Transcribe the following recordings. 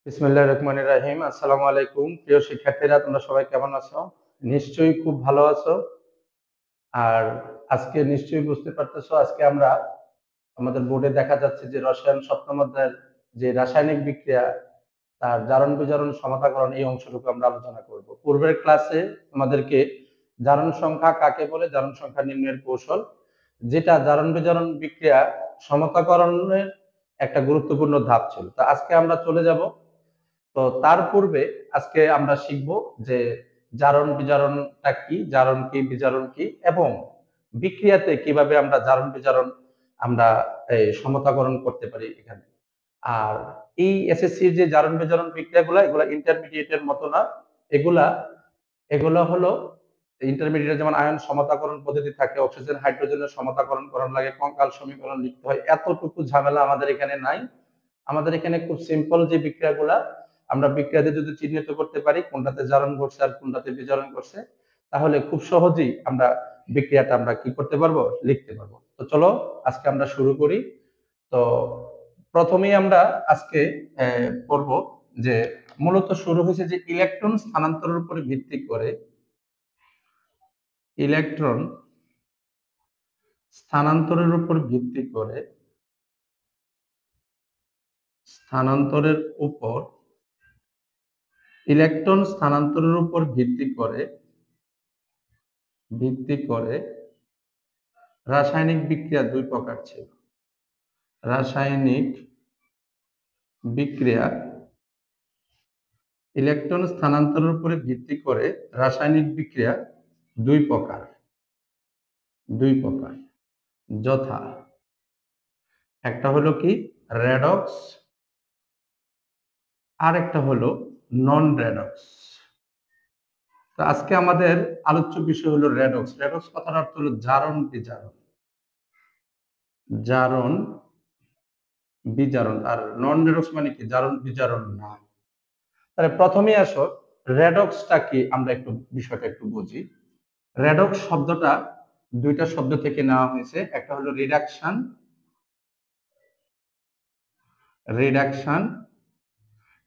বিসমিল্লাহির রহমানির রহিম। আসসালামু আলাইকুম। প্রিয় শিক্ষার্থীরা, তোমরা সবাই কেমন আছো? নিশ্চয়ই খুব ভালো আছো। আর আজকে নিশ্চয়ই বুঝতে পারতেছো, আজকে আমরা আমাদের বোর্ডে দেখা যাচ্ছে যে রসায়ন সপ্তম অধ্যায়ের যে রাসায়নিক বিক্রিয়া, তার জারণ বিজারণ সমতাকরণ, এই অংশটুকু আমরা আলোচনা করব। পূর্বের ক্লাসে আমাদেরকে জারণ সংখ্যা কাকে বলে, জারণ সংখ্যা নির্ণয়ের কৌশল, যেটা জারণ বিজারণ বিক্রিয়া সমতাকরণের একটা গুরুত্বপূর্ণ ধাপ ছিল। তা আজকে আমরা চলে যাব। তো তার পূর্বে আজকে আমরা শিখব যে জারণ বিজারণটা কি, জারণ কি, বিজারণ কি, এবং বিক্রিয়াতে কিভাবে আমরা জারণ বিজারণ আমরা সমতাকরণ করতে পারি এখানে। আর এই এসএসসির যে জারণ বিজারণ বিক্রিয়াগুলো, এগুলা ইন্টারমিডিয়েটের মতো না। এগুলা এগুলো হলো ইন্টারমিডিয়েট, যেমন আয়ন সমতাকরণ পদ্ধতি থাকে, অক্সিজেন হাইড্রোজেনের সমতাকরণ করা লাগে, কঙ্কাল সমীকরণ লিখতে হয়, এতটুকু ঝামেলা আমাদের এখানে নাই। আমাদের এখানে খুব সিম্পল যে বিক্রিয়াগুলা, আমরা বিক্রিয়াতে যদি চিহ্নিত করতে পারি কোনটাতে জারণ ঘটছে আর কোনটাতে বিজারণ ঘটছে, তাহলে খুব সহজেই আমরা বিক্রিয়াটা আমরা কি করতে পারবো, লিখতে পারবো। তো চলো আজকে আমরা শুরু করি। তো প্রথমেই আমরা আজকে পড়ব যে মূলত শুরু হয়েছে যে ইলেকট্রন স্থানান্তরের উপরে ভিত্তি করে, ইলেকট্রন স্থানান্তরের উপর ভিত্তি করে, স্থানান্তরের উপর, ইলেকট্রন স্থানান্তরের উপর ভিত্তি করে রাসায়নিক বিক্রিয়া দুই প্রকার ছিল। রাসায়নিক বিক্রিয়া, ইলেকট্রন স্থানান্তরের উপরে ভিত্তি করে রাসায়নিক বিক্রিয়া দুই প্রকার, যথা একটা হলো কি রেডক্স, আর একটা হলো নন রেডক্স। তো আজকে আমাদের আলোচ্য বিষয় হলো রেডক্স। রেডক্স কথার অর্থ হলো জারণ বিজারণ, জারণ বিজারণ। আর নন রেডক্স মানে কি, জারণ বিজারণ না। তাহলে প্রথমেই আসো রেডক্সটা কি, আমরা একটু বিষয়টা একটু বুঝি। রেডক্স শব্দটা দুইটা শব্দ থেকে নেওয়া হয়েছে। একটা হলো রিডাকশন,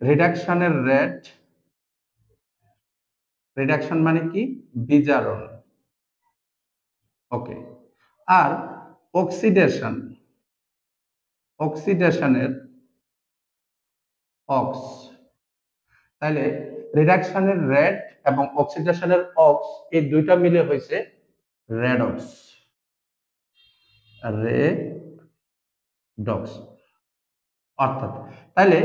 রিডাকশনের রেড, রিডাকশন মানে কি বিজারণ, ওকে। আর অক্সিডেশন, অক্সিডেশনের অক্স। তাহলে রিডাকশনের রেড এবং অক্সিডেশনের অক্স, এই দুইটা মিলে হয়েছে রেডক্স, রেডক্স অর্থাৎ। তাহলে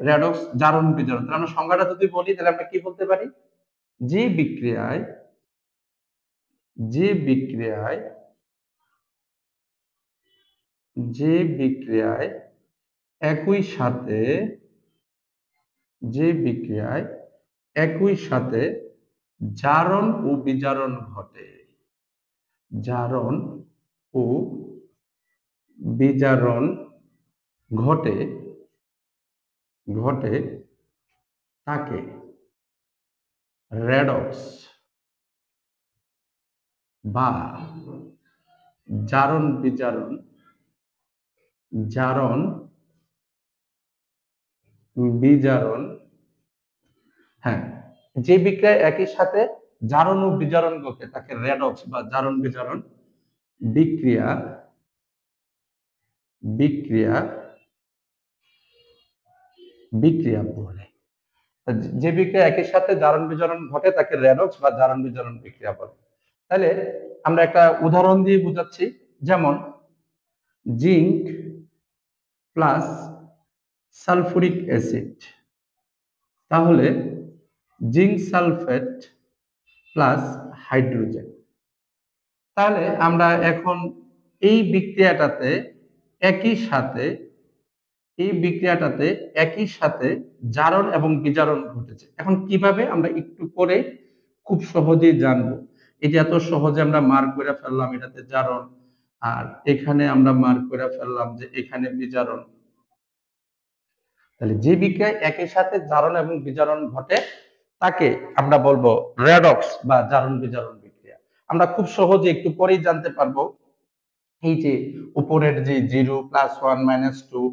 রেডক্স জারণ বিজারণ, তাহলে আমরা সংজ্ঞাটা যদি বলি তাহলে আমরা কি বলতে পারি, যে বিক্রিয়ায়, যে বিক্রিয়ায়, যে বিক্রিয়ায় একই সাথে, যে বিক্রিয়ায় একই সাথে জারণ ও বিজারণ ঘটে, জারণ ও বিজারণ ঘটে, ঘটে তাকে রেডক্স বা জারণ বিজারণ, জারণ বিজারণ, হ্যাঁ, যে বিক্রিয়ায় একই সাথে জারণ ও বিজারণ ঘটে তাকে রেডক্স বা জারণ বিজারণ বিক্রিয়া, বিক্রিয়া, বিক্রিয়া বলে। যে বিক্রিয়া একই সাথে জারণ বিজারণ ঘটে তাকে রেডক্স বা জারণ বিজারণ বিক্রিয়া বলে। তাহলে আমরা একটা উদাহরণ দিয়ে বুঝাচ্ছি, যেমন জিঙ্ক প্লাস সালফুরিক অ্যাসিড, তাহলে জিঙ্ক সালফেট প্লাস হাইড্রোজেন। তাহলে আমরা এখন এই বিক্রিয়াটাতে একই সাথে, এই বিক্রিয়াটাতে একই সাথে জারণ এবং বিজারণ ঘটেছে। এখন কিভাবে আমরা একটু করে খুব সহজেই জানবো। এই যে এত সহজে আমরা মার্ক করে ফেললাম এটাতে জারণ, আর এখানে আমরা মার্ক করে ফেললাম যে এখানে বিজারণ। তাহলে যে বিক্রিয়ায় একই সাথে জারণ এবং বিজারণ ঘটে তাকে আমরা বলবো রেডক্স বা জারণ বিজারণ বিক্রিয়া। আমরা খুব সহজে একটু পরেই জানতে পারবো। এই যে উপরের যে 0 +1 - 2,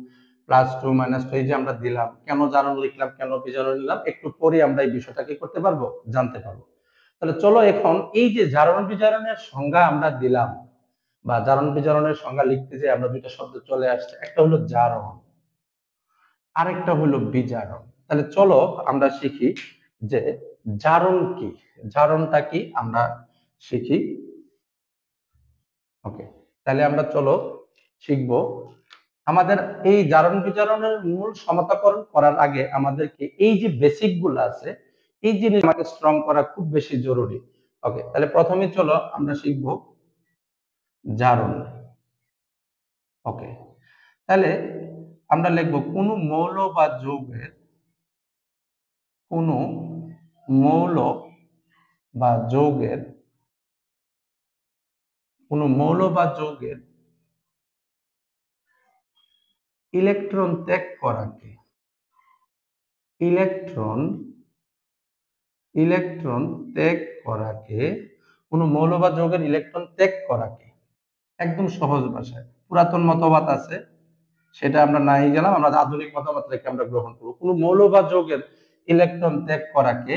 +2 -2 এই যে আমরা দিলাম, কেন জারণ লিখলাম, কেন বিজারণ নিলাম, একটু পরে আমরা এই বিষয়টা কি করতে পারবো, জানতে পারবো। তাহলে চলো এখন এই যে জারণ বিজারণের সংজ্ঞা আমরা দিলাম বা জারণ বিজারণের সংজ্ঞা লিখতে যে আমরা দুইটা শব্দ চলে আসছে, একটা হলো জারণ, আরেকটা হলো বিজারণ। তাহলে চলো আমরা শিখি যে জারণ কি, জারণটা কি আমরা শিখি। ওকে, তাহলে আমরা চলো শিখবো। আমাদের এই জারণ বিজারণের মূল সমতাকরণ করার আগে আমাদেরকে এই যে বেসিক গুলো আছে, এই জিনিস আমাকে স্ট্রং করা খুব বেশি জরুরি। ওকে, তাহলে প্রথমে চলো আমরা শিখবো জারণ। ওকে, তাহলে আমরা লিখবো কোন মৌল বা যৌগের, কোন মৌল বা যৌগের, কোন মৌল বা যৌগের ইলেকট্রন ত্যাগ করাকে, ইলেকট্রন ত্যাগ করাকে, কোন মৌল বা যৌগের ইলেকট্রন ত্যাগ করাকে, একদম সহজ ভাষায়, পুরাতন মতবাদ আছে সেটা আমরা নাই গেলাম, আমরা আধুনিক মতবাদটাকে আমরা গ্রহণ করব। কোন মৌল বা যৌগের ইলেকট্রন ত্যাগ করাকে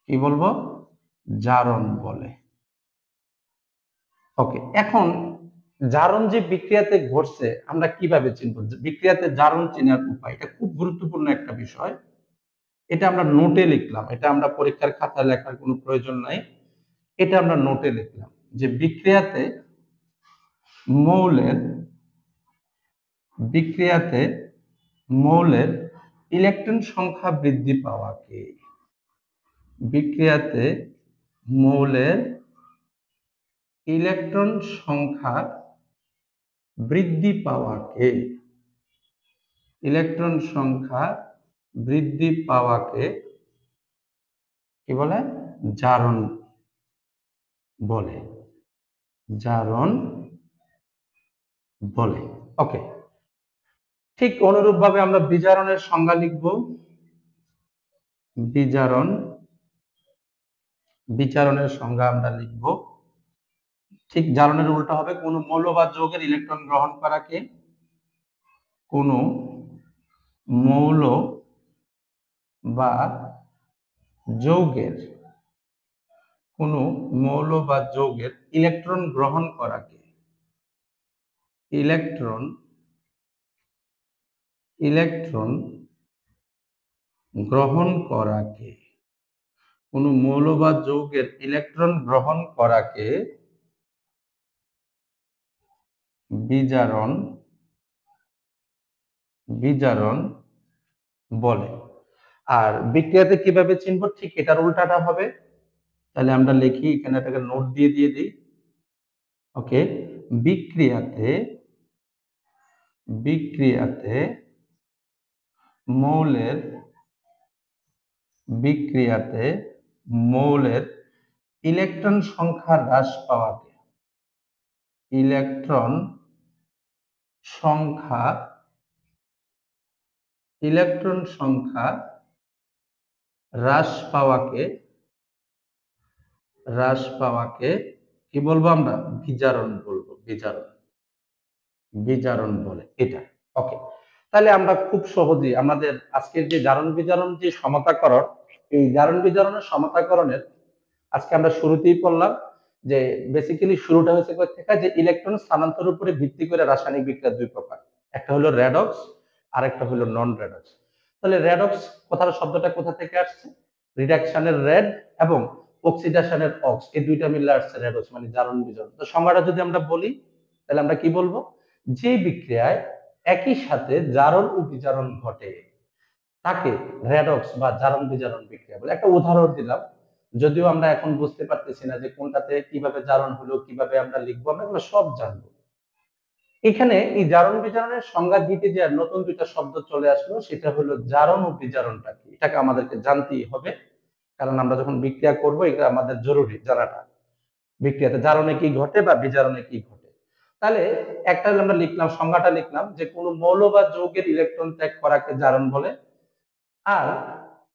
কি বলবো, জারণ বলে। ওকে, এখন জারণ যে বিক্রিয়াতে ঘটছে আমরা কিভাবে চিনব, বিক্রিয়াতে জারণ চেনার উপায়, এটা খুব গুরুত্বপূর্ণ একটা বিষয়। এটা আমরা নোটে লিখলাম, এটা আমরা পরীক্ষার খাতায় লেখার কোনো প্রয়োজন নাই, এটা আমরা নোটে লিখলাম যে বিক্রিয়াতে মৌলের, বিক্রিয়াতে মৌলের ইলেকট্রন সংখ্যা বৃদ্ধি পাওয়াকে, বিক্রিয়াতে মৌলের ইলেকট্রন সংখ্যা বৃদ্ধি পাওয়াকে, ইলেকট্রন সংখ্যা বৃদ্ধি পাওয়াকে কি বলে, জারণ বলে, জারণ বলে। ওকে, ঠিক অনুরূপ ভাবে আমরা বিজারণের সংজ্ঞা লিখব। বিজারণ, বিজারণের সংজ্ঞা আমরা লিখব ঠিক জারণের উল্টা হবে, কোন মৌল বা যৌগের ইলেকট্রন গ্রহণ করাকে, কোন মৌল বা যৌগের, কোন মৌল বা যৌগের ইলেকট্রন গ্রহণ করাকে, ইলেকট্রন গ্রহণ করাকে, কোন মৌল বা যৌগের ইলেকট্রন গ্রহণ করাকে বিজারণ, বিজারণ বলে। আর বিক্রিয়াতে কিভাবে চিনব, ঠিক এটার উল্টাটা হবে। তাহলে আমরা লিখি এখানে, এটাকে নোট দিয়ে দিই। ওকে, বিক্রিয়াতে, বিক্রিয়াতে মৌলের, বিক্রিয়াতে মৌলের ইলেকট্রন সংখ্যা হ্রাস পাওয়াকে, ইলেকট্রন সংখ্যা, ইলেকট্রন সংখ্যা হ্রাস পাওয়াকে, হ্রাস পাওয়াকে কি বলবো আমরা, বিজারণ বলবো, বিজারণ, বিজারণ বলে এটা। ওকে, তাহলে আমরা খুব সহজেই আমাদের আজকের যে জারণ বিজারণ যে সমতাকরণ, এই জারণ বিজারণের সমতাকরণের আজকে আমরা শুরুতেই পড়লাম যে বেসিক্যালি শুরুটা হয়েছে কোথা থেকে, যে ইলেকট্রন স্থানান্তরের উপরে ভিত্তি করে রাসায়নিক বিক্রিয়া দুই প্রকার, একটা হলো রেডক্স আর একটা হলো নন রেডক্স। তাহলে রেডক্স কথার শব্দটা কোথা থেকে আসছে, রিডাকশনের রেড এবং অক্সিডেশনের অক্স, এই দুইটা মিলে আসছে রেডক্স, মানে জারণ বিজারণ। তো সংজ্ঞাটা যদি আমরা বলি তাহলে আমরা কি বলবো, যে বিক্রিয়ায় একই সাথে জারণ ও বিজারণ ঘটে তাকে রেডক্স বা জারণ বিজারণ বিক্রিয়া বলে। একটা উদাহরণ দিলাম, যদিও আমরা এখন বুঝতে পারতেছি না যে কোনটাতে কিভাবে জারণ হলো, কিভাবে আমরা লিখবো, আমরা এগুলো সব জানবো। এখানে এই জারণ বিজারণের সংজ্ঞা দিতে যে নতুন দুইটা শব্দ চলে আসলো, সেটা হলো জারণ ও বিজারণটা কি, এটাকে আমাদেরকে জানতেই হবে, কারণ আমরা যখন বিক্রিয়া করবো এটা আমাদের জরুরি জানাটা, বিক্রিয়াতে জারণে কি ঘটে বা বিজারণে কি ঘটে। তাহলে একটা আমরা লিখলাম, সংজ্ঞাটা লিখলাম যে কোন মৌল বা যৌগের ইলেকট্রন ত্যাগ করাকে জারণ বলে। আর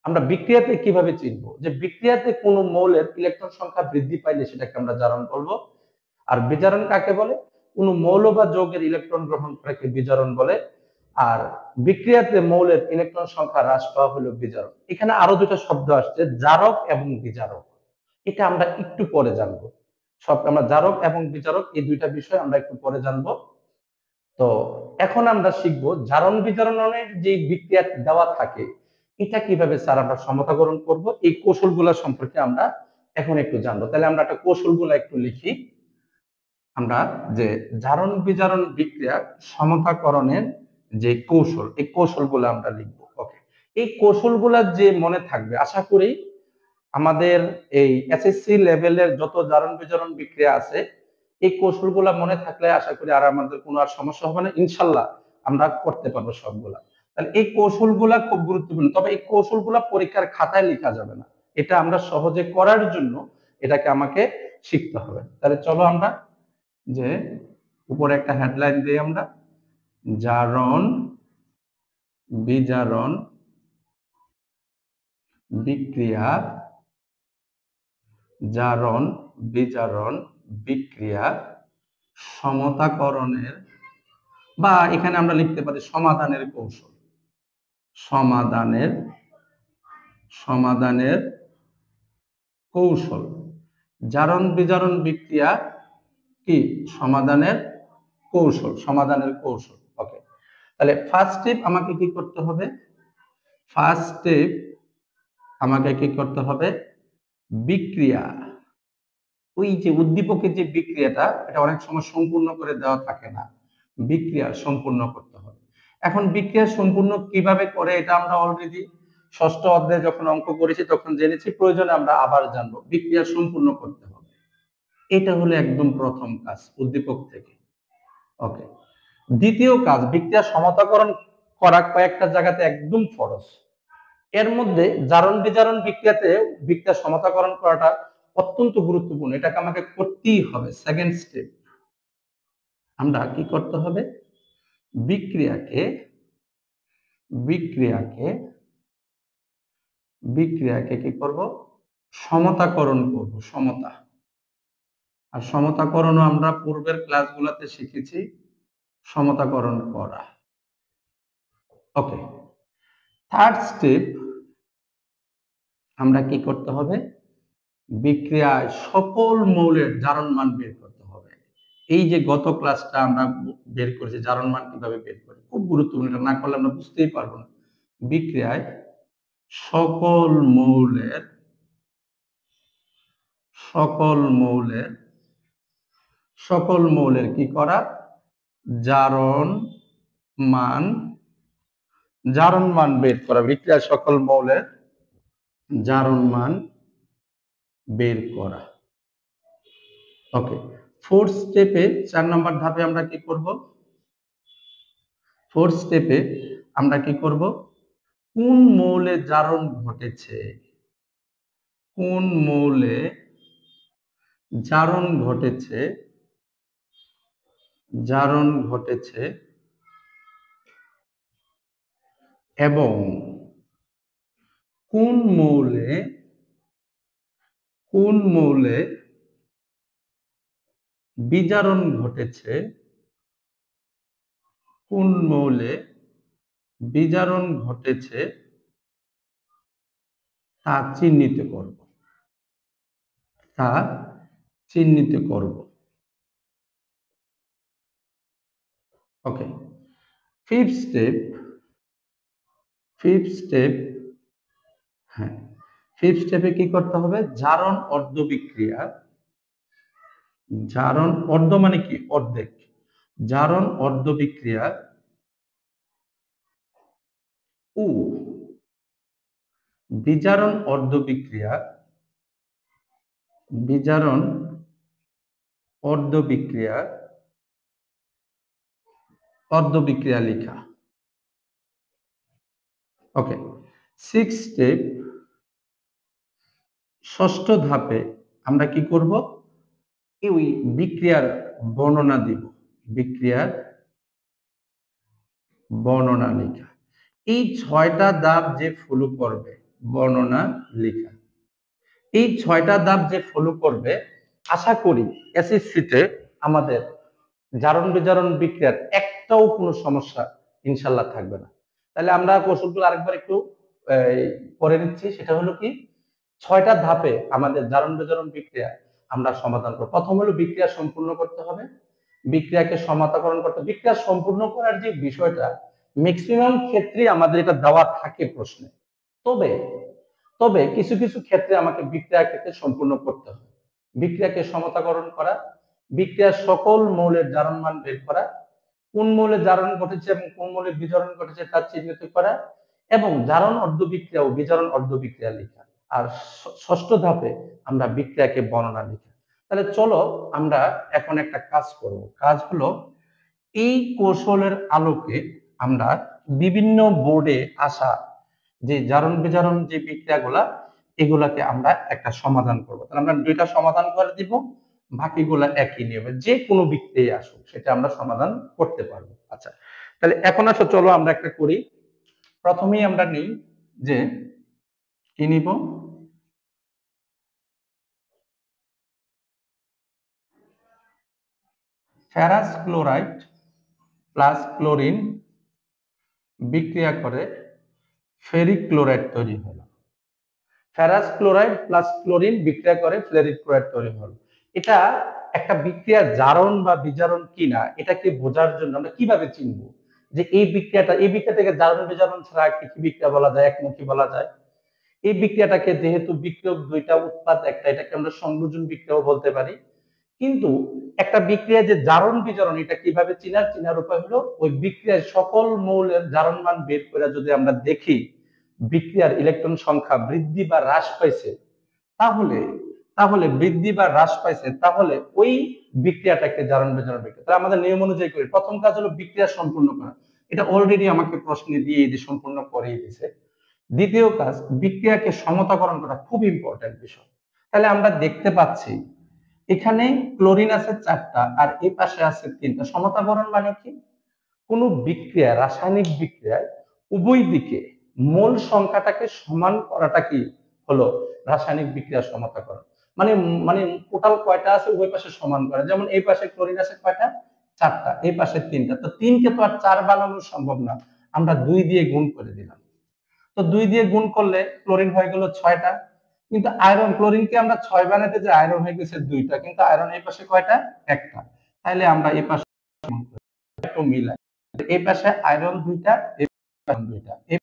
আমরা বিক্রিয়াতে কিভাবে চিনবো, যে বিক্রিয়াতে কোন মৌলের ইলেকট্রন সংখ্যা বৃদ্ধি পাইলে সেটাকে আমরা জারণ বলবো। আর বিজারণ কাকে বলে, কোন মৌল বা যৌগের ইলেকট্রন গ্রহণ করাকে বিজারণ বলে। আর বিক্রিয়াতে মৌলের ইলেকট্রন সংখ্যা হ্রাস পাওয়া হলো বিজারক। এখানে আরো দুটো শব্দ আসছে, জারক এবং বিজারক। এটা আমরা একটু পরে জানবো। আমরা জারক এবং বিজারক এই দুইটা বিষয় আমরা একটু পরে জানবো। তো এখন আমরা শিখবো জারণ বিজারণের যে বিক্রিয়া দেওয়া থাকে এটা কিভাবে স্যার আমরা সমতাকরণ করব, এই কৌশলগুলো সম্পর্কে আমরা এখন একটু জানবো। তাহলে আমরা একটা কৌশলগুলো একটু লিখি। আমরা যে জারণ বিজারণ বিক্রিয়া সমতাকরণের যে কৌশল, এই কৌশলগুলো আমরা লিখবো। ওকে, এই কৌশলগুলো যে মনে থাকবে, আশা করি আমাদের এই এসএসসি লেভেলের যত জারণ বিজারণ বিক্রিয়া আছে এই কৌশলগুলো মনে থাকলে আশা করি আর আমাদের কোনো আর সমস্যা হবে না, ইনশাল্লাহ আমরা করতে পারবো সবগুলা। তাহলে এই কৌশলগুলা খুব গুরুত্বপূর্ণ, তবে এই কৌশলগুলা পরীক্ষার খাতায় লেখা যাবে না, এটা আমরা সহজে করার জন্য এটাকে আমাকে শিখতে হবে। তাহলে চলো আমরা যে উপরে একটা হেডলাইন দিই আমরা, জারণ বিজারণ বিক্রিয়া, জারণ বিজারণ বিক্রিয়া সমতাকরণের, বা এখানে আমরা লিখতে পারি সমাধানের কৌশল, সমাধানের কৌশল। জারণ বিজারণ বিক্রিয়া কি? সমাধানের কৌশল, সমাধানের কৌশল। ওকে, তাহলে ফার্স্ট স্টেপ আমাকে কি করতে হবে? ফার্স্ট স্টেপ আমাকে কি করতে হবে? বিক্রিয়া, ওই যে উদ্দীপকের যে বিক্রিয়াটা, এটা অনেক সময় সম্পূর্ণ করে দেওয়া থাকে না, বিক্রিয়া সম্পূর্ণ করতে হবে। এখন বিক্রিয়া সম্পূর্ণ কিভাবে করে এটা আমরা অলরেডি ষষ্ঠ অধ্যায়ে যখন অঙ্ক করেছি তখন জেনেছি, প্রয়োজনে আমরা আবার জানবো। বিক্রিয়া সম্পূর্ণ করতে হবে, এটা হলো একদম প্রথম কাজ উদ্দীপক থেকে। ওকে, দ্বিতীয় কাজ, বিক্রিয়া সমতাকরণ করা কয়েকটা জায়গাতে একদম ফরজ। এর মধ্যে জারণ বিজারণ বিক্রিয়াতে বিক্রিয়া সমতাকরণ করাটা অত্যন্ত গুরুত্বপূর্ণ, এটাকে আমাকে করতেই হবে। সেকেন্ড স্টেপ, আমরা কি করতে হবে? বিক্রিয়াকে কি করব? সমতাকরণ করব, সমতা। আর সমতাকরণও আমরা পূর্বের ক্লাসগুলোতে শিখেছি, সমতাকরণ করা। ওকে, থার্ড স্টেপ, আমরা কি করতে হবে? বিক্রিয়ায় সকল মৌলের জারণ মান বের করতে হবে। এই যে গত ক্লাসটা আমরা বের করেছি জারণ মান কিভাবে বের করি, খুব গুরুত্বপূর্ণ, এটা না করলে আমরা বুঝতেই পারবো না। বিক্রিয়ায় সকল মৌলের কি করা? জারণ মান বের করা। বিক্রিয়ায় সকল মৌলের জারণ মান বের করা। ওকে, ফোর্থ স্টেপে 4 নম্বর ধাপে আমরা কি করব? ফোর্থ স্টেপে আমরা কি করব? কোন মৌলে জারণ ঘটেছে, কোন মৌলে জারণ ঘটেছে এবং কোন মৌলে বিজারণ ঘটেছে, কোন মৌলে বিজারণ ঘটেছে তা চিহ্নিত করব। ওকে, ফিফথ স্টেপে কি করতে হবে? জারণ অর্ধ বিক্রিয়া, জারণ অর্ধ মানে কি? অর্ধেক। জারণ অর্ধ বিক্রিয়া ও বিজারণ অর্ধ বিক্রিয়া, অর্ধ বিক্রিয়া লেখা। ওকে, সিক্স স্টেপ, ষষ্ঠ ধাপে আমরা কি করব? এই বিক্রিয়ার বর্ণনা দিব, বিক্রিয়ার বর্ণনা লেখা। এই 6টা ধাপ যে ফলো করবে, বর্ণনা লেখা, এই 6টা ধাপ যে ফলো করবে, আশা করি এসএসসিতে আমাদের জারণ বিজারণ বিক্রিয়ার একটাও কোনো সমস্যা ইনশাল্লাহ থাকবে না। তাহলে আমরা কৌশলগুলো আরেকবার একটু পরে নিচ্ছি। সেটা হলো কি, 6টা ধাপে আমাদের জারণ বিজারণ বিক্রিয়া আমরা সমাধান করব। প্রথম হলো বিক্রিয়া সম্পূর্ণ করতে হবে, বিক্রিয়াকে সমাধান করতে। বিক্রিয়া সম্পূর্ণ করার যে বিষয়টা ম্যাক্সিমাম ক্ষেত্রে আমাদের এটা দেওয়া থাকে প্রশ্নে। তবে তবে কিছু কিছু ক্ষেত্রে আমাকে বিক্রিয়াকে সম্পূর্ণ করতে হবে। বিক্রিয়াকে সমতাকরণ করা, বিক্রিয়ার সকল মৌলের জারণ মান বের করা, কোন মৌলে জারণ ঘটেছে এবং কোন মৌলে বিজারণ ঘটেছে তা চিহ্নিত করা, এবং জারণ অর্ধ বিক্রিয়া ও বিজারণ অর্ধ বিক্রিয়া লেখা। আর 6ষ্ঠ ধাপে আমরা বিক্রিয়াকে বর্ণনা লিখা। তাহলে চলো আমরা এখন একটা কাজ করব। কাজ হলো এই কৌশলের আলোকে আমরা বিভিন্ন বোর্ডে আসা যে জারণ বিজারণ যে বিক্রিয়াগুলা, এগুলাকে আমরা একটা সমাধান করব। তাহলে আমরা 2টা সমাধান করে দিব, বাকিগুলা একই নিয়মে যে কোনো বিক্রিয়া আসুক সেটা আমরা সমাধান করতে পারবো। আচ্ছা, তাহলে এখন আসো চলো আমরা একটা করি। প্রথমেই আমরা নিই যে কি নিব, ফেরাস ক্লোরাইড প্লাস ক্লোরিন বিক্রিয়া করে ফেরিক ক্লোরাইড তৈরি হলো। ফেরাস ক্লোরাইড প্লাস ক্লোরিন বিক্রিয়া করে ফেরিক ক্লোরাইড তৈরি হলো। এটা একটা বিক্রিয়া জারণ বা বিজারণ কিনা এটাকে বোঝার জন্য আমরা কিভাবে চিনবো যে এই বিক্রিয়া থেকে জারণ বিজারণ ছাড়া কি বিক্রিয়া বলা যায়, একমুখী বলা যায়। এই বিক্রিয়াটাকে যেহেতু বিক্রিয়ক দুইটা উৎপাদ একটা, এটাকে আমরা সংযোজন বিক্রিয়াও বলতে পারি। কিন্তু একটা বিক্রিয়া যে জারণ বিজারণ এটা কিভাবে চিনার উপায় হলো ওই বিক্রিয়ার সকল মৌলের জারণ মান বের করে যদি আমরা দেখি বিক্রিয়ার ইলেকট্রন সংখ্যা বৃদ্ধি বা হ্রাস পাইছে, তাহলে তাহলে বৃদ্ধি বা হ্রাস পাইছে তাহলে ওই বিক্রিয়াটাকে জারণ বিজারণ বিক্রিয়া। তাহলে আমাদের নিয়ম অনুযায়ী করি। প্রথম কাজ হলো বিক্রিয়া সম্পূর্ণ করা, এটা অলরেডি আমাকে প্রশ্নে দিয়ে সম্পূর্ণ করেই দিয়েছে। দ্বিতীয় কাজ বিক্রিয়াকে সমতাকরণ করা, খুব ইম্পর্টেন্ট বিষয়। তাহলে আমরা দেখতে পাচ্ছি এখানে ক্লোরিন আছে 4টা আর এই পাশে আছে 3টা। সমতাকরণ মানে কি, কোন বিক্রিয়া রাসায়নিক বিক্রিয়ায় উভয় দিকে মোল সংখ্যাটাকে সমান করাটা কি হলো রাসায়নিক বিক্রিয়া সমতাকরণ। মানে মানে টোটাল কয়টা আছে উভয় পাশে সমান করা। যেমন এই পাশে ক্লোরিন আছে কয়টা, 4টা, এই পাশে 3টা। তো 3কে তো আর 4 বানানো সম্ভব না, আমরা 2 দিয়ে গুণ করে দিলাম। তো 2 দিয়ে গুণ করলে ক্লোরিন হয়ে গেল 6টা। কিন্তু আয়রন, ক্লোরিনকে আমরা 6 বানাতে যে আয়রন হয়ে গেছে 2টা, কিন্তু আয়রন এই পাশে কয়টা, একটা। তাহলে আমরা এই পাশে একটু মিলাই, এই পাশে আয়রন 2টা, এই পাশে আয়রন 2টা, এই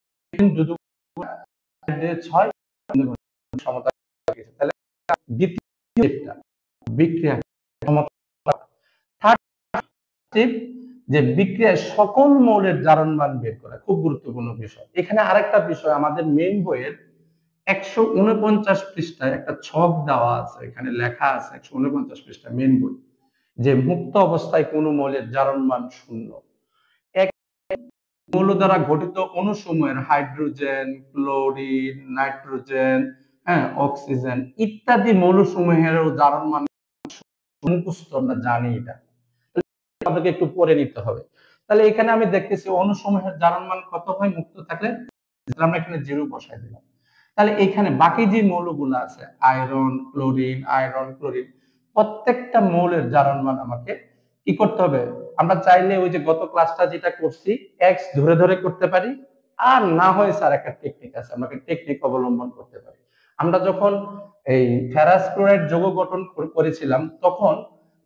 6 সমতা গেছে। তাহলে দ্বিতীয়টা বিক্রিয়া সমতা। থার্ড স্টেপ যে বিক্রিয়ায় সকল মৌলের জারণ মান বের করা, খুব গুরুত্বপূর্ণ বিষয়। এখানে আরেকটা বিষয়, আমাদের মেইন বইয়ের 149 পৃষ্ঠায় একটা ছক দেওয়া আছে, এখানে লেখা আছে 149 পৃষ্ঠা মেইন বই, যে মুক্ত অবস্থায় কোন মৌলের জারণ মান 0। এক মৌল দ্বারা গঠিত অণুসমূহের হাইড্রোজেন, ক্লোরিন, নাইট্রোজেন, অক্সিজেন ইত্যাদি মৌলসমূহেরও জারণ মান মুখস্থ, আমরা জানি এটা, আপনাকে একটু পড়ে নিতে হবে। তাহলে এখানে আমি দেখতেছি অণুসমূহের জারণ মান কত হয় মুক্ত থাকলে, আমরা এখানে 0 বসাই দিলাম। তাহলে এখানে বাকি যে মৌলগুলো আছে আয়রন, ক্লোরিন, প্রত্যেকটা মৌলের জারণ মান আমাকে কি করতে হবে, আমরা চাইলে ওই যে গত ক্লাসটা যেটা করছি এক্স ধরে ধরে করতে পারি, আর না হয় স্যার একটা টেকনিক আছে, আমাকে টেকনিক অবলম্বন করতে পারি। আমরা যখন এই ফেরাস ক্লোরাইড যৌগ গঠন করেছিলাম তখন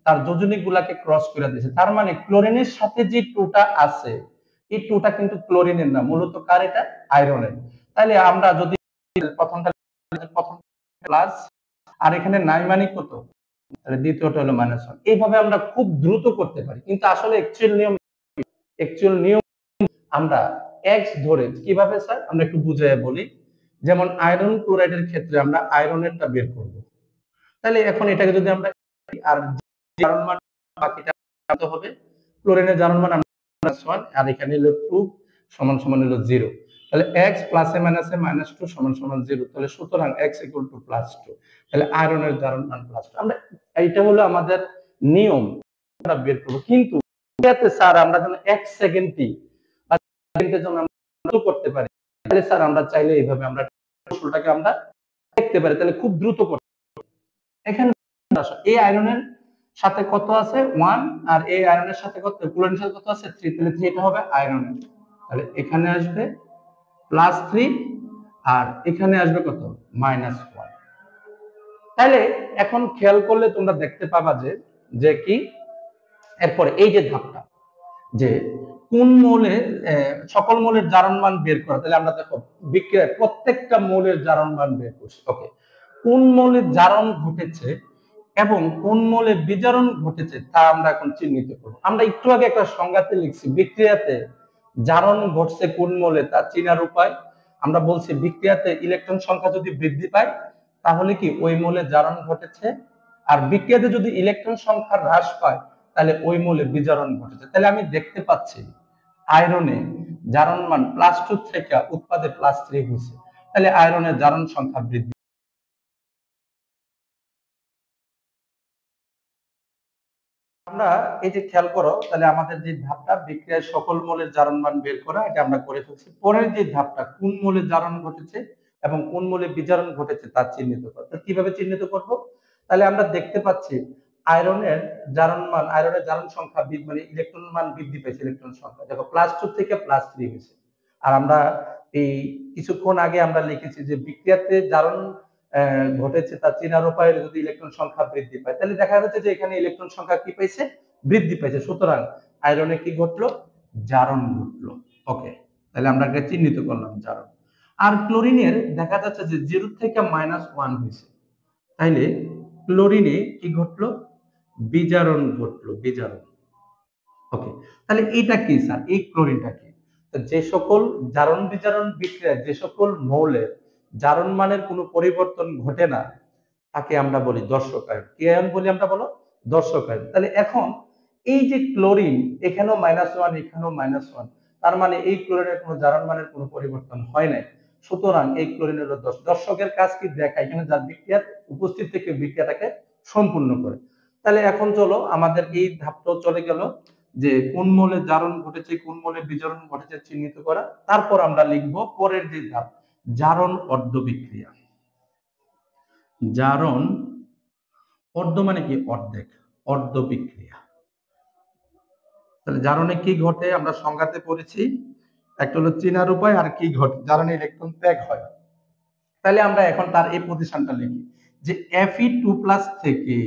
তার যোজনী গুলাকে ক্রস করে দিয়েছে, তার মানে ক্লোরিনের সাথে যে টুটা আছে এই টুটা কিন্তু ক্লোরিনের না, মূলত কার, এটা আয়রনের। তাহলে আমরা যদি প্রথমটা প্লাস আর এখানে নাই মানে কত, তাহলে দ্বিতীয়টা হলো -1। এইভাবে আমরা খুব দ্রুত করতে পারি, কিন্তু আসলে অ্যাকচুয়াল নিয়ম আমরা এক্স ধরে কিভাবে স্যার, আমরা একটু বুঝিয়ে বলি। যেমন আয়রন ক্লোরাইডের ক্ষেত্রে আমরা আয়রনেরটা বের করব। তাহলে এখন এটাকে যদি আমরা আর জারণ মান বাকিটা হবে, ক্লোরিনের জারণ মান আমরা -1 আর এখানে হলো 2 সমান সমান হলো 0। তাহলে x প্লাসে মাইনাসে -2 সমান সমান 0। তাহলে সুতরাং x = +2। তাহলে আয়রনের জারণ মান +2। আমরা এইটা হলো আমাদের নিয়ম, আমরা বের করব। কিন্তু এতে স্যার আমরা যেন 1 সেকেন্ডই বা সেকেন্ডের জন্য আমরা করতে পারি, তাহলে স্যার আমরা চাইলে এইভাবে আমরা কৌশলটাকে আমরা দেখতে পারি, তাহলে খুব দ্রুত করতে। এখানে এই আয়রনের সাথে কত আছে 1 আর এই আয়রনের সাথে কত, ক্লোরিনের সাথে কত আছে 3, তাহলে 3 এটা হবে আয়রনের। তাহলে এখানে আসবে +3 আর এখানে আসবে কত -1। তাহলে এখন খেয়াল করলে তোমরা দেখতে পাবা যে কি এরপরে এই যে ধাপটা যে কোন মৌলে সকল মৌলের জারণ মান বের করা। তাহলে আমরা দেখো বিক্রিয়ায় প্রত্যেকটা মৌলের জারণ মান বের করছি। ওকে, কোন মৌলের জারণ ঘটেছে এবং কোন মৌলের বিজারণ ঘটেছে তা আমরা এখন চিহ্নিত করব। আমরা একটু আগে একটা সংজ্ঞাতে লিখছি বিক্রিয়াতে জারণ ঘটছে কোন মৌলে তা চিনার উপায় আমরা বলছি বিক্রিয়াতে ইলেকট্রন সংখ্যা যদি বৃদ্ধি পায় তাহলে কি ওই মৌলে জারণ ঘটেছে, আর বিক্রিয়াতে যদি ইলেকট্রন সংখ্যা হ্রাস পায় তাহলে ওই মৌলে বিজারণ ঘটেছে। তাহলে আমি দেখতে পাচ্ছি আয়রনে জারণ মান +2 থেকে উৎপাদে +3 হয়েছে, তাহলে আয়রনের জারণ সংখ্যা বৃদ্ধি। আমরা এই যে খেয়াল করো, তাহলে আমাদের যে ধাপটা বিক্রিয়ায় সকল মৌলের জারণ মান বের করা এটা আমরা করে ফেলছি। পরের যে ধাপটা কোন মৌলের জারণ ঘটেছে এবং কোন মৌলে বিজারণ ঘটেছে তা চিহ্নিত করা। কিভাবে চিহ্নিত করব? তাহলে আমরা দেখতে পাচ্ছি আয়রনের জারণ সংখ্যা মানে ইলেকট্রন মান বৃদ্ধি পেয়েছে, ইলেকট্রন সংখ্যা দেখো +2 থেকে +3 হয়েছে। আর আমরা এই কিছুক্ষণ আগে আমরা লিখেছি যে বিক্রিয়াতে জারণ ঘটেছে তা চেনার উপায়ে যদি ইলেকট্রন সংখ্যা বৃদ্ধি পায় তাহলে দেখা যাচ্ছে যে এখানে ইলেকট্রন সংখ্যা কি পাইছে বৃদ্ধি পাইছে, সুতরাং আয়রনে কি ঘটলো জারণ ঘটলো। ওকে, তাহলে আমরা এটা চিহ্নিত করলাম জারণ। আর ক্লোরিনের দেখা যাচ্ছে যে 0 থেকে -1 হয়েছে, তাইলে ক্লোরিনে কি ঘটলো বিজারণ ঘটলো, বিজারণ। ওকে, তাহলে এটা কি স্যার, এই ক্লোরিনটা কি? যে সকল জারণ বিজারণ বিক্রিয়া যে সকল মৌলের জারণ মানের কোনো পরিবর্তন ঘটে না তাকে আমরা বলি দর্শক আয়ন। কি আয়ন বলি আমরা বলো? দর্শক আয়ন। তাহলে এখন এই যে ক্লোরিন এখানেও -1 এখানেও -1, তার মানে এই ক্লোরিনের কোনো জারণ মানের কোনো পরিবর্তন হয় নাই, সুতরাং এই ক্লোরিন হলো দর্শকের কাজ কি দেখায়, এখানে যার বিক্রিয়ার উপস্থিত থেকে বিক্রিয়াটাকে সম্পূর্ণ করে। তাহলে এখন চলো আমাদের এই ধাপটাও চলে গেল যে কোন মৌলে জারণ ঘটেছে কোন মৌলে বিজারণ ঘটেছে চিহ্নিত করা। তারপর আমরা লিখব পরের যে ধাপ জারণ অর্ধ বিক্রিয়া। জারণ অর্ধ মানে কি অর্ধেক, অর্ধ বিক্রিয়া। তাহলে জারণে কি ঘটে আমরা সংজ্ঞাতে পড়েছি, একটা হলো চেনার উপায় আর কি ঘটে জারণে ইলেকট্রন ত্যাগ হয়। তাহলে আমরা এখন তার এই প্রতিষ্ঠানটা লিখি যে Fe2+ থেকে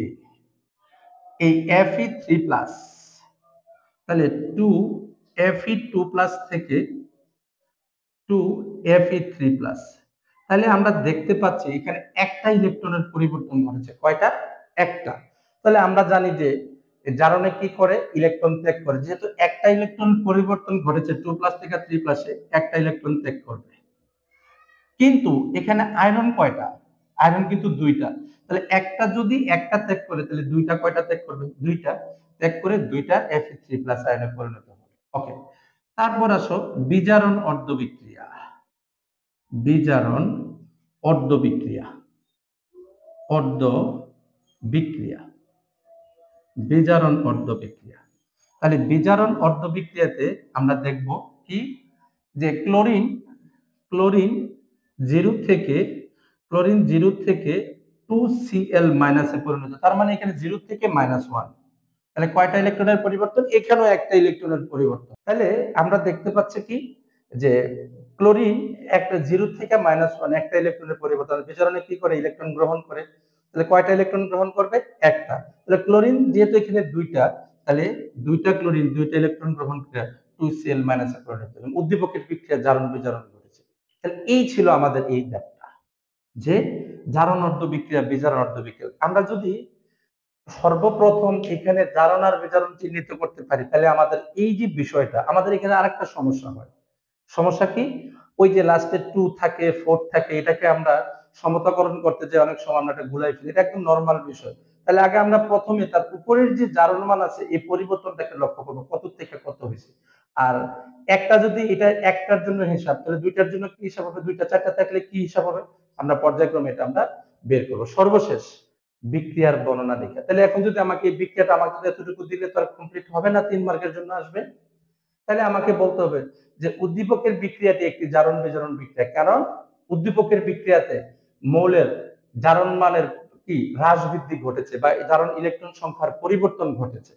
এই Fe3+, তাহলে 2Fe2+ থেকে 2Fe3+, তাহলে আমরা দেখতে পাচ্ছি এখানে একটা ইলেকট্রনের পরিবর্তন ঘটেছে। কয়টা? একটা। তাহলে আমরা জানি যে জারণে কি করে ইলেকট্রন ত্যাগ করে, যেহেতু একটা ইলেকট্রন পরিবর্তন ঘটেছে 2+ থেকে 3+ একটা ইলেকট্রন ত্যাগ করবে। কিন্তু এখানে আয়রন কয়টা? আয়রন কিন্তু দুইটা, তাহলে একটা যদি একটা ত্যাগ করে তাহলে দুইটা কয়টা ত্যাগ করবে? দুইটা ত্যাগ করে দুইটা Fe3+ আয়নে পরিণত হবে। ওকে, তারপর আসো বিজারণ অর্ধ বিক্রিয়া। বিজারণ অর্ধ বিক্রিয়া, অর্ধ বিক্রিয়া, বিজারণ অর্ধ বিক্রিয়া। তাহলে বিজারণ অর্ধ বিক্রিয়াতে আমরা দেখব কি যে ক্লোরিন ক্লোরিন 0 থেকে 2Cl- এ পরিণত, তার মানে এখানে 0 থেকে -1, তাহলে কয়টা ইলেকট্রনের পরিবর্তন? এখানেও একটা ইলেকট্রনের পরিবর্তন। তাহলে আমরা দেখতে পাচ্ছি কি যে ক্লোরিন একটা 0 থেকে -1 একটা ইলেকট্রনের পরিবর্তন, বিজারণে কি করে ইলেকট্রন গ্রহণ করে, তাহলে কয়টা ইলেকট্রন গ্রহণ করবে? একটা। তাহলে ক্লোরিন যেহেতু এখানে দুইটা, তাহলে দুইটা ক্লোরিন দুইটা ইলেকট্রন গ্রহণ করে 2Cl- এ পরিণত হবে, উদ্দীপকের বিক্রিয়া জারণ বিজারণ ঘটেছে। তাহলে এই ছিল আমাদের এই ধাপটা যে জারণ অর্ধ বিক্রিয়া বিজারণ অর্ধ বিক্রিয়া। আমরা যদি সর্বপ্রথম এখানে জারণ আর বিজারণ চিহ্নিত করতে পারি তাহলে আমাদের এই যে বিষয়টা, আমাদের এখানে আরেকটা সমস্যা হয়। সমস্যা কি? ওই যে লাস্টে 2 থাকে 4 থাকে, এটাকে আমরা সমতাকরণ করতে যে অনেক সময় আমরা এটা গুলাই ফেলি, এটা একদম নরমাল বিষয়। তাহলে আগে আমরা প্রথমে তার উপরের যে জারণ মান আছে এই পরিবর্তনটাকে লক্ষ্য করবো, কত থেকে কত হয়েছে। আর একটা যদি এটা একটার জন্য হিসাব, তাহলে দুইটার জন্য কি হিসাব হবে, দুইটা চারটা থাকলে কি হিসাব হবে, আমরা পর্যায়ক্রমে এটা আমরা বের করবো। সর্বশেষ বিক্রিয়ার বর্ণনা দেখে, তাহলে এখন যদি আমাকে এই বিক্রিয়াটা আমাকে এতটুকু দিলে তো আর কমপ্লিট হবে না, 3 মার্কের জন্য আসবে। তাহলে আমাকে বলতে হবে যে উদ্দীপকের বিক্রিয়াটি একটি জারণ বিজারণ বিক্রিয়া, কারণ উদ্দীপকের বিক্রিয়াতে মৌলের জারণ মানের কি হ্রাস বৃদ্ধি ঘটেছে বা জারণ ইলেকট্রন সংখ্যার পরিবর্তন ঘটেছে।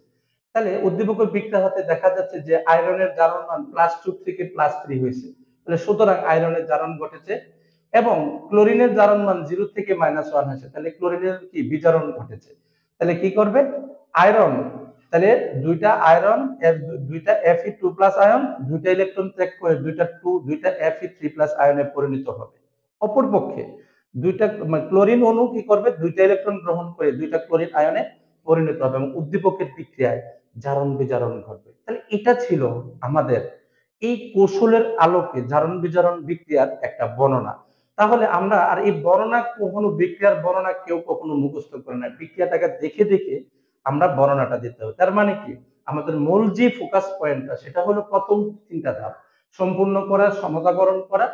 তাহলে উদ্দীপকের বিক্রিয়া হতে দেখা যাচ্ছে যে আয়রনের জারণ মান +2 থেকে +3 হয়েছে। তাহলে সুতরাং আয়রনের জারণ ঘটেছে এবং ক্লোরিনের জারণ মান 0 থেকে -1 হয়েছে। তাহলে ক্লোরিনের কি বিজারণ ঘটেছে। তাহলে কি করবে আয়রন, তাহলে দুইটা আয়রন দুইটা Fe2+ আয়ন দুইটা ইলেকট্রন ত্যাগ করে দুইটা Fe3+ আয়নে পরিণত হবে। অপরপক্ষে দুইটা ক্লোরিন অণু কি করবে দুইটা ইলেকট্রন গ্রহণ করে দুইটা ক্লোরিন আয়নে পরিণত হবে এবং উদ্দীপকের বিক্রিয়ায় জারণ বিজারণ ঘটবে। তাহলে এটা ছিল আমাদের এই কৌশলের আলোকে জারণ বিজারণ বিক্রিয়ার একটা বর্ণনা। তাহলে আমরা আর এই বর্ণনা কখনো বিক্রিয়ার বর্ণনা কেউ কখনো মুখস্থ করে না, বিক্রিয়াটাকে দেখে দেখে আমরা বর্ণনাটা দিতে হবে। তার মানে কি আমাদের মূল যে ফোকাস পয়েন্টটা সেটা হলো প্রথম তিনটা ধাপ সম্পূর্ণ করা, সমতাকরণ করা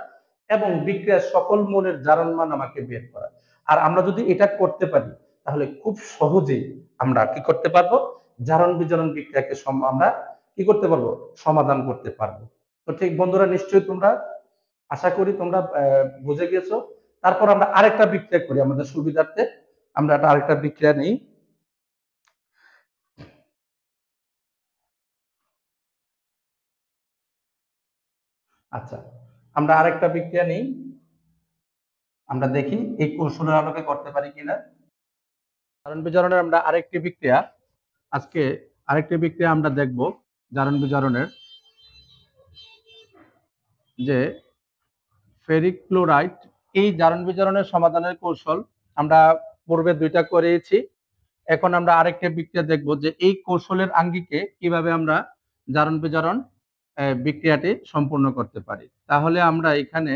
এবং বিক্রিয়ার সকল মৌলের জারণ মান আমাকে বের করা। আর আমরা যদি এটা করতে পারি তাহলে খুব সহজেই আমরা কি করতে পারবো জারণ বিজারণ বিক্রিয়াকে আমরা কি করতে পারবো সমাধান করতে পারবো। তো ঠিক বন্ধুরা নিশ্চয়ই তোমরা আশা করি তোমরা বুঝে গেছো। তারপর আমরা আরেকটা বিক্রিয়া করি আমাদের সুবিধার্থে, আমরা আরেকটা বিক্রিয়া নেই। আচ্ছা আমরা আরেকটা বিক্রিয়া নেই, আমরা দেখি এই কৌশলের আলোকে করতে পারি কিনা। জারণ বিজারণের আমরা আরেকটি বিক্রিয়া আজকে আরেকটি বিক্রিয়া আমরা দেখব জারণ বিজারণের, যে ফেরিক ক্লোরাইড। এই জারণ বিজারণের সমাধানের কৌশল আমরা পূর্বে দুইটা করেছি, এখন আমরা আরেকটা বিক্রিয়া দেখব যে এই কৌশলের আঙ্গিকে কিভাবে আমরা জারণ বিজারণ বিক্রিয়াটি সম্পূর্ণ করতে পারি। তাহলে আমরা এখানে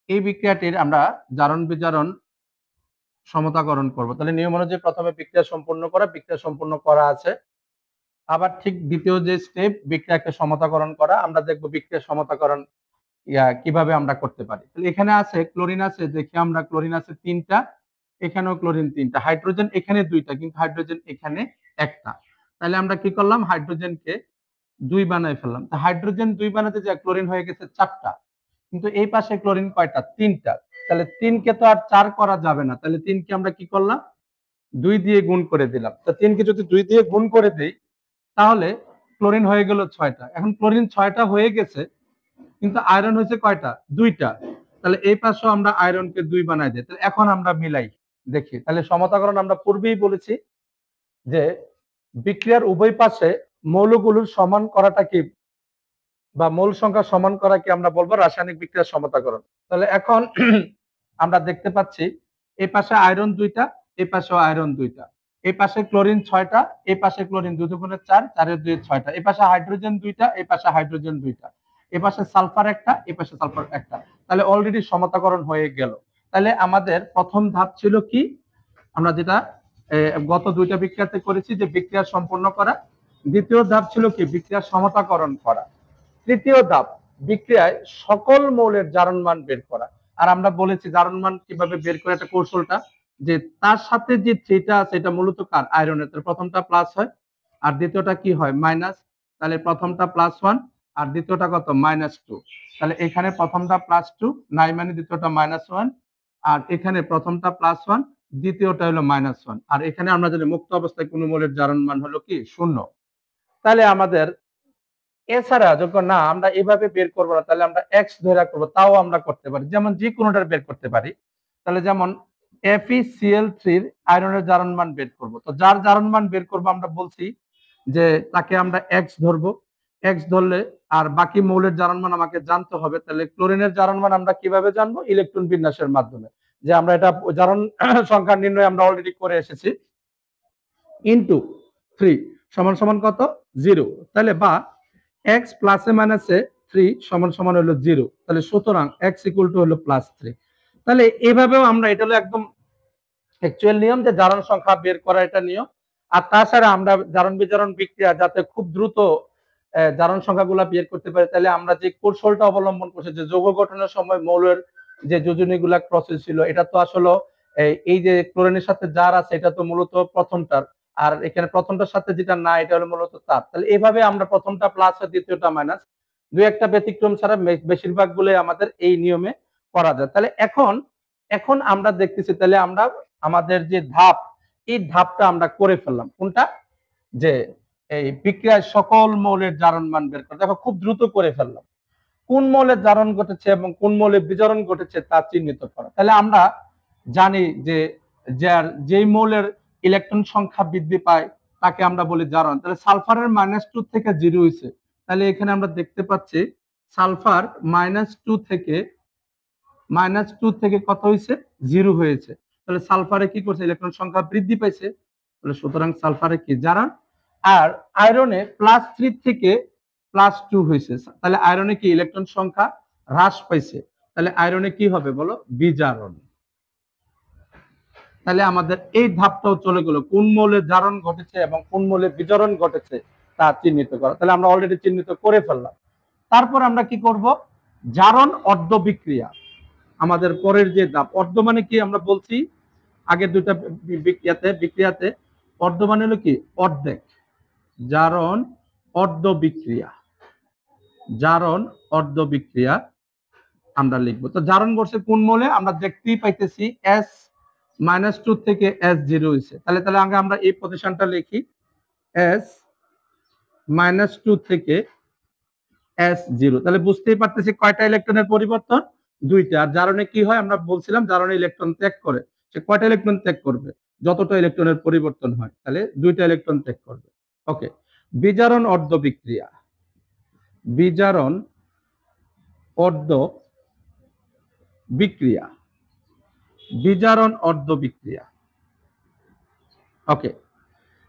এই বিক্রিয়াটির আমরা জারণ বিজারণ সমতাকরণ করব। তাহলে নিয়ম অনুযায়ী প্রথমে বিক্রিয়া সম্পূর্ণ করা আছে, আবার ঠিক দ্বিতীয় যে স্টেপ বিক্রিয়াকে সমতাকরণ করা, আমরা দেখব বিক্রিয়া সমতাকরণ কিভাবে আমরা করতে পারি। তাহলে এখানে আছে ক্লোরিন আছে, দেখি আমরা ক্লোরিন আছে 3টা, এখানেও ক্লোরিন 3টা, হাইড্রোজেন এখানে 2টা কিন্তু হাইড্রোজেন এখানে 1টা। তাহলে আমরা কি করলাম হাইড্রোজেনকে 2 বানাই ফেললাম। তো হাইড্রোজেন 2 বানাতে যা ক্লোরিন হয়ে গেছে 4টা, কিন্তু এই পাশে ক্লোরিন কয়টা 3টা। তাহলে 3 কে তো আর 4 করা যাবে না, তাহলে 3 কে আমরা কি করলাম 2 দিয়ে গুণ করে দিলাম। তো 3 কে যদি 2 দিয়ে গুণ করে দেই তাহলে ক্লোরিন হয়ে গেল 6টা। এখন ক্লোরিন 6টা হয়ে গেছে কিন্তু আয়রন হয়েছে কয়টা 2টা। তাহলে এই পাশেও আমরা আয়রনকে 2 বানাই দিই। তাহলে এখন আমরা মিলাই দেখি। তাহলে সমতাকরণ আমরা পূর্বেই বলেছি যে বিক্রিয়ার উভয় পাশে মৌলগুলোর সমান করাটা কি বা মোল সংখ্যা সমান করা কি আমরা বলবো রাসায়নিক বিক্রিয়ার সমতাকরণ। তাহলে এখন আমরা দেখতে পাচ্ছি এই পাশে আয়রন 2টা, এই পাশেও আয়রন 2টা, এই পাশে ক্লোরিন 6টা, এই পাশে ক্লোরিন 2 দুগুণে 4, 4 এর 2 6টা, এই পাশে হাইড্রোজেন 2টা, এই পাশে হাইড্রোজেন 2টা, এই পাশে সালফার 1টা, এই পাশে সালফার 1টা। তাহলে অলরেডি সমতাকরণ হয়ে গেল। তাহলে আমাদের প্রথম ধাপ ছিল কি আমরা যেটা গত দুইটা বিক্রিয়াতে করেছি যে বিক্রিয়া সম্পূর্ণ করা, দ্বিতীয় ধাপ ছিল কি বিক্রিয়া সমতাকরণ করা, তৃতীয় ধাপ বিক্রিয়ায় সকল মৌলের জারণ মান বের করা। আর আমরা বলেছি জারণ মান কিভাবে বের করে একটা কৌশলটা, যে তার সাথে যে থ্রিটা আছে এটা মূলত কার আয়রনের, তাহলে প্রথমটা প্লাস হয় আর দ্বিতীয়টা কি হয় মাইনাস। তাহলে প্রথমটা +1 আর দ্বিতীয়টা কত -2। তাহলে এখানে প্রথমটা +2 নাই মানে দ্বিতীয়টা -1, আর এখানে প্রথমটা +1 দ্বিতীয়টা হলো -1, আর এখানে আমরা জানি মুক্ত অবস্থায় কোন মৌলের জারণ মান হলো কি 0। তাহলে আমাদের এছাড়া যখন না আমরা এভাবে বের করবো না, তাহলে আমরা এক্স ধরে করবো, তাও আমরা করতে পারি, যেমন যে কোনোটার বের করতে পারি। তাহলে যেমন FeCl3 আয়রনের জারণ মান বের করব, তো যার জারণ মান বের করবো আমরা বলছি যে তাকে আমরা এক্স ধরবো, এক্স ধরলে আর বাকি মৌলের জারণ মান আমাকে জানতে হবে। তাহলে ক্লোরিনের জারণ মান আমরা কিভাবে জানবো ইলেকট্রন বিন্যাসের মাধ্যমে, যে আমরা এটা জারণ সংখ্যা নির্ণয় আমরা অলরেডি করে এসেছি, ইনটু 3 সমান সমান কত 0। তাহলে বা x প্লাসে মাইনাসে 3 সমান সমান হলো 0। তাহলে সুতরাং x ইকুয়াল টু হলো +3। তাহলে এভাবেও আমরা, এটা হলো একদম অ্যাকচুয়াল নিয়ম যে জারণ সংখ্যা বের করা, এটা নিয়ম। আর তাছাড়া আমরা জারণ বিজারণ বিক্রিয়া যাতে খুব দ্রুত জারণ সংখ্যাগুলো বের করতে পারি, তাহলে আমরা যে কৌশলটা অবলম্বন করছি যে যৌগ গঠনের সময় মৌলের যে যোজনীগুলা প্রসেস ছিল, এটা তো আসলে এই যে ক্লোরিনের সাথে জার আছে এটা তো মূলত প্রথমটার, আর এখানে প্রথমটার সাথে যেটা না এটা হলো মূলত তার। তাহলে এইভাবে আমরা প্রথমটা প্লাস আর দ্বিতীয়টা মাইনাস, দুই একটা ব্যতিক্রম ছাড়া বেশিরভাগ গুলো আমাদের এই নিয়মে করা যায়। তাহলে এখন এখন আমরা দেখতেছি, তাহলে আমরা আমাদের যে ধাপ, এই ধাপটা আমরা করে ফেললাম। কোনটা? যে এই বিক্রিয়ায় সকল মৌলের জারণ মান বের করা। দেখো খুব দ্রুত করে ফেললাম। কোন মৌলের জারণ ঘটেছে এবং কোন মৌলের বিজারণ ঘটেছে তা চিহ্নিত করা। তাহলে আমরা জানি যে যেই মৌলের ইলেকট্রন সংখ্যা বৃদ্ধি পায় তাকে আমরা বলি জারণ। তাহলে সালফারের -2 থেকে 0 হয়েছে, তাহলে এখানে আমরা দেখতে পাচ্ছি সালফার -2 থেকে কত হয়েছে? 0 হয়েছে। তাহলে সালফারে কি করছে? ইলেকট্রন সংখ্যা বৃদ্ধি পাইছে। তাহলে সুতরাং সালফারে কি জারণ। আর আয়রনে +3 থেকে +2 হয়েছে, তাহলে আয়রনে কি ইলেকট্রন সংখ্যা হ্রাস পাইছে, তাহলে আয়রনে কি হবে বলো? বিজারণ। তাহলে আমাদের এই ধাপটাও চলে গেল, কোন মৌলের জারণ ঘটেছে এবং কোন মৌলের বিজারণ ঘটেছে তা চিহ্নিত করা। তাহলে আমরা অলরেডি চিহ্নিত করে ফেললাম। তারপর আমরা কি করব? জারণ অর্ধ বিক্রিয়া আমাদের পরের যে ধাপ। অর্ধ মানে কি আমরা বলছি আগের দুইটা বিক্রিয়াতে অর্ধ মানে হলো কি? অর্ধেক। জারণ অর্ধ বিক্রিয়া, জারণ অর্ধ বিক্রিয়া আমরা লিখবো। তো জারণ ঘটছে কোন মৌলে? আমরা দেখতেই পাইতেছি S-2 থেকে S0 হয়েছে। তাহলে আগে আমরা এই পজিশনটা লিখি, S-2 থেকে S0। তাহলে বুঝতেই পারতেছি কয়টা ইলেকট্রনের পরিবর্তন? দুইটা। আর জারণে কি হয়? আমরা বলছিলাম জারণে ইলেকট্রন ত্যাগ করে। সে কয়টা ইলেকট্রন ত্যাগ করবে? যতটা ইলেকট্রনের পরিবর্তন হয়, তাহলে দুইটা ইলেকট্রন ত্যাগ করবে। ওকে। বিজারণ অর্ধ বিক্রিয়া, বিজারণ অর্ধ বিক্রিয়া, বিজারণ অর্ধ বিক্রিয়া। ওকে।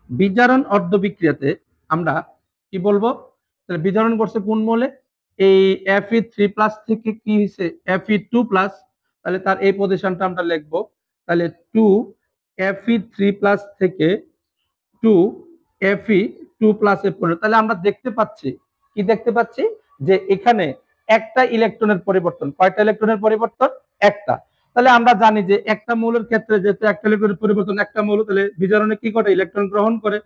বিজারণ অর্ধ বিক্রিয়াতে আমরা কি বলবো? তাহলে বিজারণ করছে কোন মৌলে? এই Fe3+ থেকে কি হয়েছে? Fe2+। তাহলে তার এই পজিশনটা আমরা লিখবো। তাহলে 2 Fe3+ থেকে 2 Fe2+ এ পড়ে। তাহলে আমরা দেখতে পাচ্ছি, কি দেখতে পাচ্ছি? যে এখানে একটা ইলেকট্রনের পরিবর্তন। কয়টা ইলেকট্রনের পরিবর্তন? একটা। তাহলে আমরা জানি যে একটা মৌলের ক্ষেত্রে যেহেতু একটা ইলেকট্রনের পরিবর্তন একটা মৌল, তাহলে বিজারণে কি করে? ইলেকট্রন গ্রহণ করে।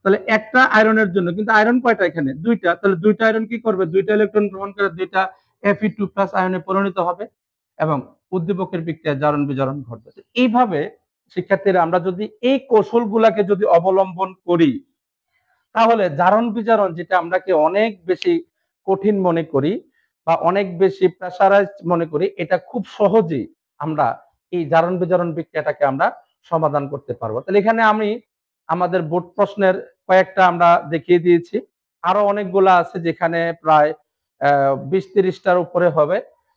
তাহলে একটা আয়রনের জন্য, কিন্তু আয়রন কয়টা এখানে? দুইটা। তাহলে দুইটা আয়রন কি করবে? দুইটা ইলেকট্রন গ্রহণ করে দুইটা Fe2+ আয়নে পরিণত হবে এবং উদ্দীপকের বিক্রিয়ায় জারণ বিজারণ ঘটবে। এইভাবে শিক্ষার্থীরা আমরা যদি এই কৌশলগুলাকে যদি অবলম্বন করি, তাহলে জারণ বিজারণ যেটা আমরা কি অনেক বেশি কঠিন মনে করি বা অনেক বেশি প্রেসারাইজড মনে করি, এটা খুব সহজেই আমরা এই জারণ বিজারণ বিক্রিয়াটাকে আমরা সমাধান করতে পারবো। তাহলে এখানে আমি আমাদের বোর্ড প্রশ্নের কয়েকটা আমরা দেখিয়ে দিয়েছি, আরো অনেকগুলা আছে যেখানে প্রায় 20-30টার উপরে হবে।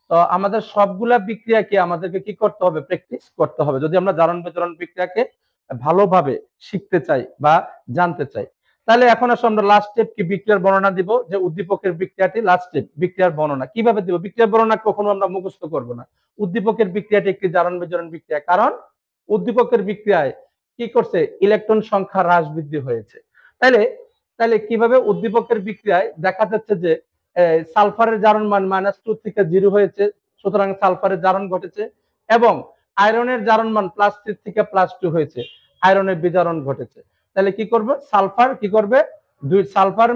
তো আমাদের সবগুলা বিক্রিয়া কি আমাদেরকে কি করতে হবে? প্র্যাকটিস করতে হবে, যদি আমরা জারণ বিজারণ বিক্রিয়াকে ভালোভাবে শিখতে চাই বা জানতে চাই। তাহলে এখন আসলে আমরা লাস্ট স্টেপ কি? বিক্রিয়ার বর্ণনা দিব। যে উদ্দীপকের বিক্রিয়াটি লাস্ট স্টেপ, বিক্রিয়ার বর্ণনা কিভাবে দিব? বিক্রিয়ার বর্ণনা কখনো আমরা মুখস্থ করব না। উদ্দীপকের বিক্রিয়াটি একটি জারণ বিজারণ বিক্রিয়া, কারণ উদ্দীপকের বিক্রিয়ায় কি করছে? ইলেকট্রন সংখ্যা হ্রাস বৃদ্ধি হয়েছে। তাহলে তাহলে কিভাবে উদ্দীপকের বিক্রিয়ায় দেখা যাচ্ছে যে সালফারের জারণ মান -2 থেকে 0 হয়েছে, সুতরাং সালফারের জারণ ঘটেছে, এবং আয়রনের জারণ মান +3 থেকে +2 হয়েছে, আয়রনের বিজারণ ঘটেছে। তাহলে কি করবে? সালফার কি করবে? সালফার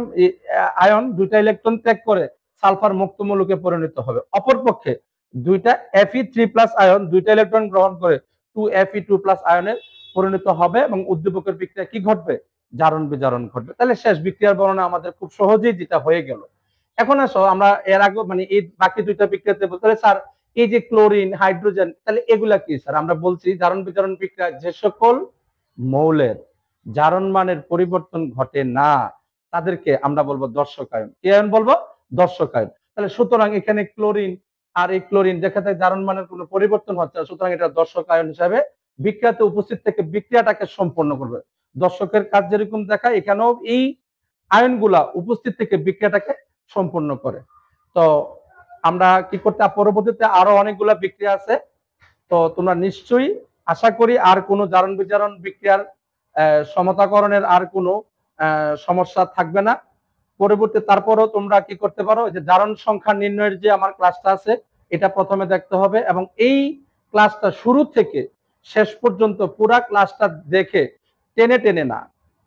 আয়ন দুইটা ইলেকট্রন ত্যাগ করে সালফার মুক্ত মৌলকে পরিণত হবে। অপরপক্ষে দুইটা Fe3+ আয়ন দুইটা ইলেকট্রন গ্রহণ করে 2Fe2+ আয়নে পরিণত হবে এবং উদ্দীপকের বিক্রিয়া কি ঘটবে? জারণ বিজারণ ঘটবে। তাহলে শেষ বিক্রিয়ার বর্ণনা আমাদের খুব সহজেই যেটা হয়ে গেল। এখন আসো আমরা এর আগে মানে এই বাকি দুইটা বিক্রিয়াতে বলতে, স্যার এই যে ক্লোরিন, হাইড্রোজেন, তাহলে এগুলা কি? স্যার আমরা বলছি জারণ বিজারণ বিক্রিয়া যে সকল মৌলের জারণ মানের পরিবর্তন ঘটে না তাদেরকে আমরা বলবো দর্শক আয়ন। কি আয়ন বলবো? দর্শক আয়ন। তাহলে সুতরাং এখানে ক্লোরিন আর এই ক্লোরিন দেখা যায় জারণ মানের কোনো পরিবর্তন হচ্ছে না, সুতরাং এটা দর্শক আয়ন হিসাবে বিক্রিয়াতে উপস্থিত থেকে বিক্রিয়াটাকে সম্পন্ন করবে। দর্শকের কাজ যেরকম দেখায়, এখানেও এই আয়নগুলা উপস্থিত থেকে বিক্রিয়াটাকে সম্পন্ন করে। তো আমরা কি করতে, পরবর্তীতে আরো অনেকগুলা বিক্রিয়া আছে। তো তোমরা নিশ্চয়ই আশা করি আর কোনো জারণ বিজারণ বিক্রিয়ার সমতাকরণের আর কোনো সমস্যা থাকবে না পরবর্তী। তারপরও তোমরা কি করতে পারো, যে জারণ সংখ্যা নির্ণয়ের যে আমার ক্লাসটা আছে এটা প্রথমে দেখতে হবে, এবং এই ক্লাসটা শুরু থেকে শেষ পর্যন্ত পুরা ক্লাসটা দেখে টেনে টেনে না,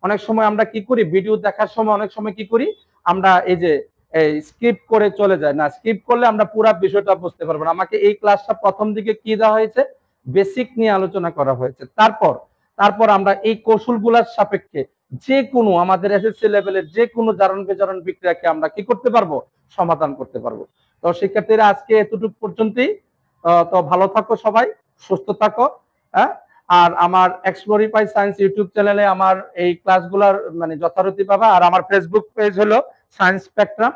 অনেক সময় আমরা কি করি ভিডিও দেখার সময় অনেক সময় কি করি আমরা এই যে এই স্কিপ করে চলে যায় না, স্কিপ করলে আমরা পুরো বিষয়টা বুঝতে পারবো না। আমাকে এই ক্লাসটা প্রথম দিকে কি দেওয়া হয়েছে, বেসিক নিয়ে আলোচনা করা হয়েছে। তারপর আমরা এই কৌশলগুলোর সাপেক্ষে যে কোনো আমাদের এসএসসি লেভেলের যে কোনো জারণ বেজারণ বিক্রিয়াকে আমরা কি করতে পারবো, সমাধান করতে পারবো। তো শিক্ষার্থীরা আজকে এতটুকু পর্যন্তই। তো ভালো থাকো সবাই, সুস্থ থাকো। হ্যাঁ, আর আমার এক্সপ্লোরিফাই সায়েন্স ইউটিউব চ্যানেলে আমার এই ক্লাসগুলোর মানে যথারীতি পাবা। আর আমার ফেসবুক পেজ হলো সায়েন্স স্পেকট্রাম,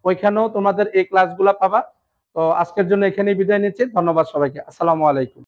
ওইখানেও তোমাদের এই ক্লাসগুলো পাবা। তো আজকের জন্য এখানেই বিদায় নিচ্ছি। ধন্যবাদ সবাইকে। আসসালামু আলাইকুম।